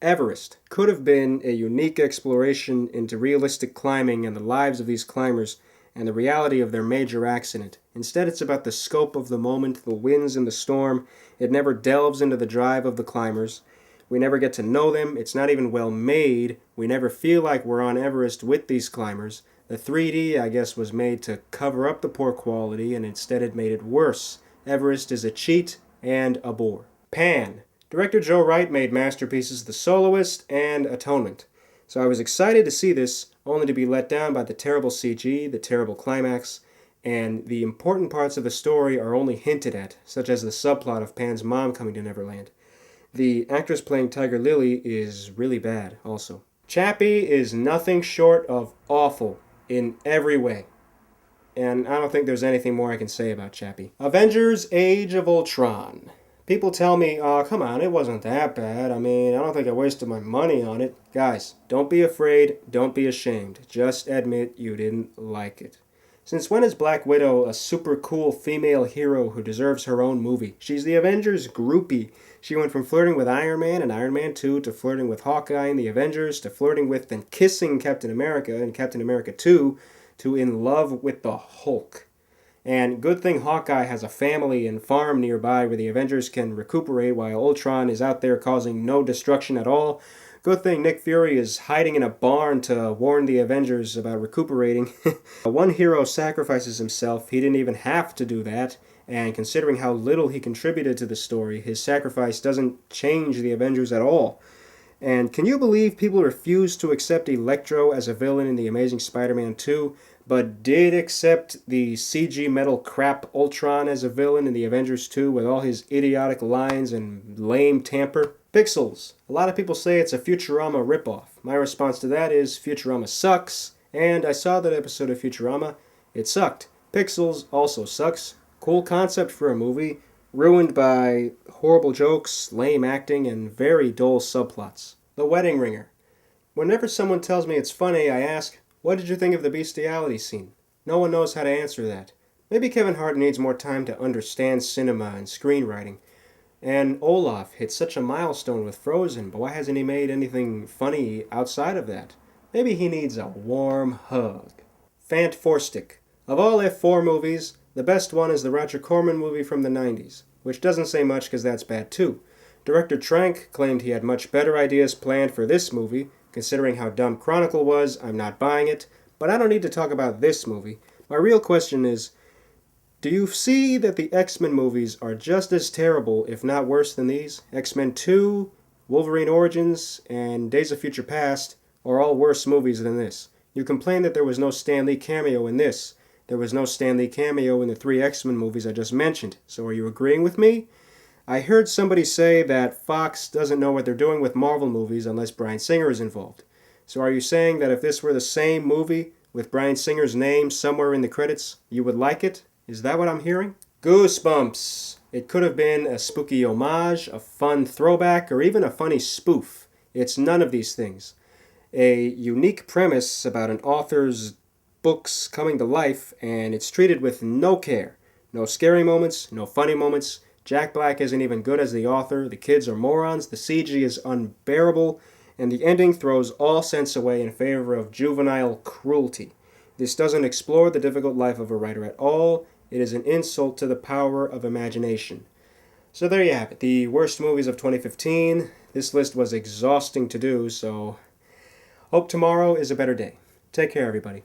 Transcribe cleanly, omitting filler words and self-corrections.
Everest could have been a unique exploration into realistic climbing and the lives of these climbers and the reality of their major accident. Instead, it's about the scope of the moment, the winds and the storm. It never delves into the drive of the climbers. We never get to know them. It's not even well made. We never feel like we're on Everest with these climbers. The 3D, I guess, was made to cover up the poor quality, and instead it made it worse. Everest is a cheat and a bore. Pan. Director Joe Wright made masterpieces The Soloist and Atonement. So I was excited to see this, only to be let down by the terrible CG, the terrible climax, and the important parts of the story are only hinted at, such as the subplot of Pan's mom coming to Neverland. The actress playing Tiger Lily is really bad, also. Chappie is nothing short of awful in every way. And I don't think there's anything more I can say about Chappie. Avengers Age of Ultron. People tell me, oh, come on, it wasn't that bad. I mean, I don't think I wasted my money on it. Guys, don't be afraid, don't be ashamed. Just admit you didn't like it. Since when is Black Widow a super cool female hero who deserves her own movie? She's the Avengers groupie. She went from flirting with Iron Man and Iron Man 2 to flirting with Hawkeye and the Avengers to flirting with and kissing Captain America and Captain America 2 to in love with the Hulk. And good thing Hawkeye has a family and farm nearby where the Avengers can recuperate while Ultron is out there causing no destruction at all. Good thing Nick Fury is hiding in a barn to warn the Avengers about recuperating. One hero sacrifices himself. He didn't even have to do that. And considering how little he contributed to the story, his sacrifice doesn't change the Avengers at all. And can you believe people refused to accept Electro as a villain in The Amazing Spider-Man 2, but did accept the CG metal crap Ultron as a villain in The Avengers 2 with all his idiotic lines and lame tamper? Pixels. A lot of people say it's a Futurama ripoff. My response to that is Futurama sucks, and I saw that episode of Futurama. It sucked. Pixels also sucks. Cool concept for a movie, ruined by horrible jokes, lame acting, and very dull subplots. The Wedding Ringer. Whenever someone tells me it's funny, I ask, what did you think of the bestiality scene? No one knows how to answer that. Maybe Kevin Hart needs more time to understand cinema and screenwriting. And Olaf hit such a milestone with Frozen, but why hasn't he made anything funny outside of that? Maybe he needs a warm hug. Fant Forstick. Of all F4 movies, the best one is the Roger Corman movie from the 90s, which doesn't say much because that's bad too. Director Trank claimed he had much better ideas planned for this movie. Considering how dumb Chronicle was, I'm not buying it, but I don't need to talk about this movie. My real question is, do you see that the X-Men movies are just as terrible, if not worse than these? X-Men 2, Wolverine Origins, and Days of Future Past are all worse movies than this. You complain that there was no Stan Lee cameo in this. There was no Stan Lee cameo in the 3 X-Men movies I just mentioned. So are you agreeing with me? I heard somebody say that Fox doesn't know what they're doing with Marvel movies unless Bryan Singer is involved. So are you saying that if this were the same movie with Bryan Singer's name somewhere in the credits, you would like it? Is that what I'm hearing? Goosebumps. It could have been a spooky homage, a fun throwback, or even a funny spoof. It's none of these things. A unique premise about an author's books coming to life, and it's treated with no care. No scary moments, no funny moments. Jack Black isn't even good as the author, the kids are morons, the CG is unbearable, and the ending throws all sense away in favor of juvenile cruelty. This doesn't explore the difficult life of a writer at all. It is an insult to the power of imagination. So there you have it, the worst movies of 2015. This list was exhausting to do, so hope tomorrow is a better day. Take care, everybody.